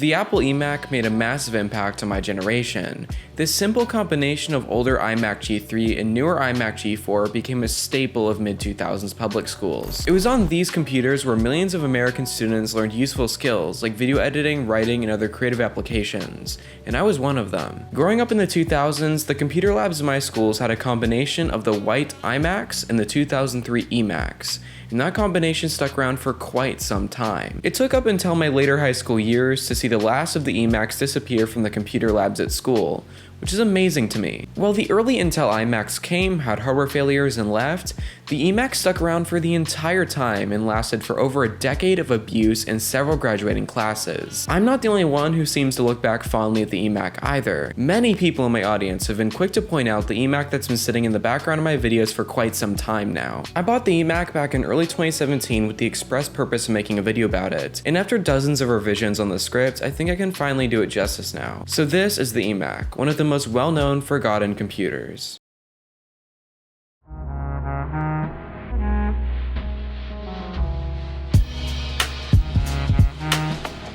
The Apple eMac made a massive impact on my generation. This simple combination of older iMac G3 and newer iMac G4 became a staple of mid-2000s public schools. It was on these computers where millions of American students learned useful skills like video editing, writing, and other creative applications, and I was one of them. Growing up in the 2000s, the computer labs in my schools had a combination of the white iMacs and the 2003 eMacs, and that combination stuck around for quite some time. It took up until my later high school years to see the last of the eMacs disappear from the computer labs at school, which is amazing to me. While the early Intel iMacs came, had hardware failures, and left, the eMac stuck around for the entire time and lasted for over a decade of abuse in several graduating classes. I'm not the only one who seems to look back fondly at the eMac either. Many people in my audience have been quick to point out the eMac that's been sitting in the background of my videos for quite some time now. I bought the eMac back in early 2017 with the express purpose of making a video about it, and after dozens of revisions on the script, I think I can finally do it justice now. So this is the eMac, one of the most well-known forgotten computers.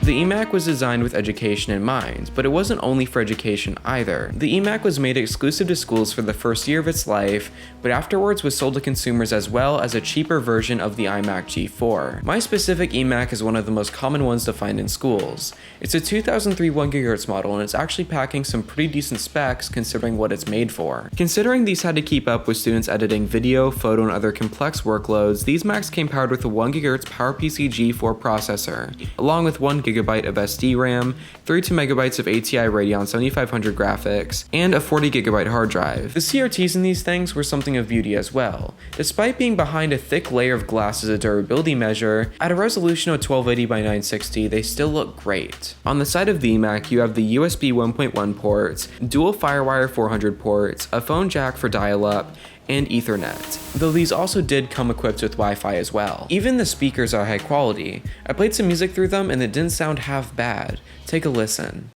The eMac was designed with education in mind, but it wasn't only for education either. The eMac was made exclusive to schools for the first year of its life, but afterwards was sold to consumers as well as a cheaper version of the iMac G4. My specific eMac is one of the most common ones to find in schools. It's a 2003 1GHz model, and it's actually packing some pretty decent specs considering what it's made for. Considering these had to keep up with students editing video, photo, and other complex workloads, these Macs came powered with a 1GHz PowerPC G4 processor, along with 1GB of SD RAM, 32MB of ATI Radeon 7500 graphics, and a 40GB hard drive. The CRTs in these things were something of beauty as well. Despite being behind a thick layer of glass as a durability measure, at a resolution of 1280x960, they still look great. On the side of the eMac, you have the USB 1.1 ports, dual FireWire 400 ports, a phone jack for dial-up, and Ethernet, though these also did come equipped with Wi-Fi as well. Even the speakers are high quality. I played some music through them and it didn't sound half bad. Take a listen.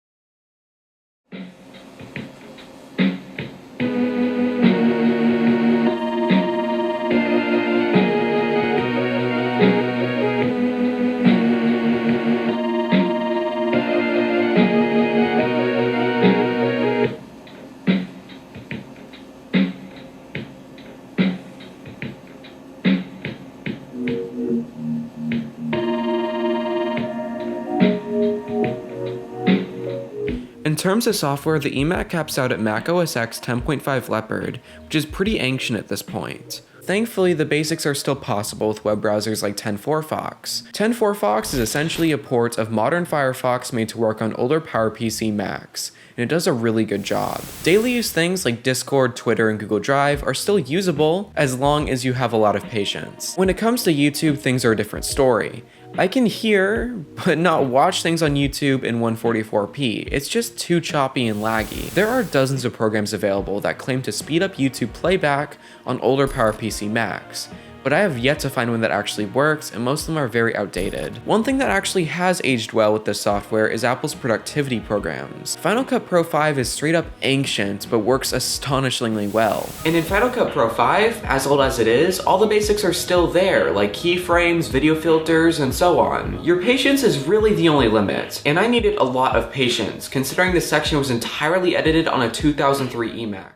In terms of software, the eMac caps out at Mac OS X 10.5 Leopard, which is pretty ancient at this point. Thankfully, the basics are still possible with web browsers like 10.4 10.4 is essentially a port of modern Firefox made to work on older PowerPC Macs, and it does a really good job. Daily use things like Discord, Twitter, and Google Drive are still usable as long as you have a lot of patience. When it comes to YouTube, things are a different story. I can hear, but not watch things on YouTube in 144p. It's just too choppy and laggy. There are dozens of programs available that claim to speed up YouTube playback on older PowerPC Macs, but I have yet to find one that actually works, and most of them are very outdated. One thing that actually has aged well with this software is Apple's productivity programs. Final Cut Pro 5 is straight up ancient, but works astonishingly well. And in Final Cut Pro 5, as old as it is, all the basics are still there, like keyframes, video filters, and so on. Your patience is really the only limit, and I needed a lot of patience, considering this section was entirely edited on a 2003 eMac.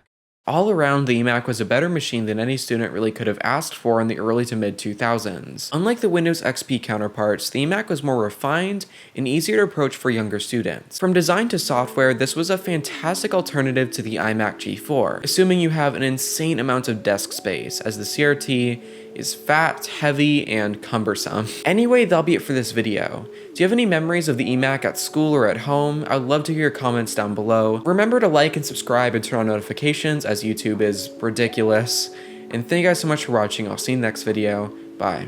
All around, the eMac was a better machine than any student really could have asked for in the early to mid 2000s. Unlike the Windows XP counterparts, the eMac was more refined and easier to approach for younger students. From design to software, this was a fantastic alternative to the iMac G4, assuming you have an insane amount of desk space, as the CRT is fat, heavy, and cumbersome. Anyway, that'll be it for this video. Do you have any memories of the eMac at school or at home? I'd love to hear your comments down below. Remember to like and subscribe and turn on notifications, as YouTube is ridiculous. And thank you guys so much for watching. I'll see you in the next video. Bye.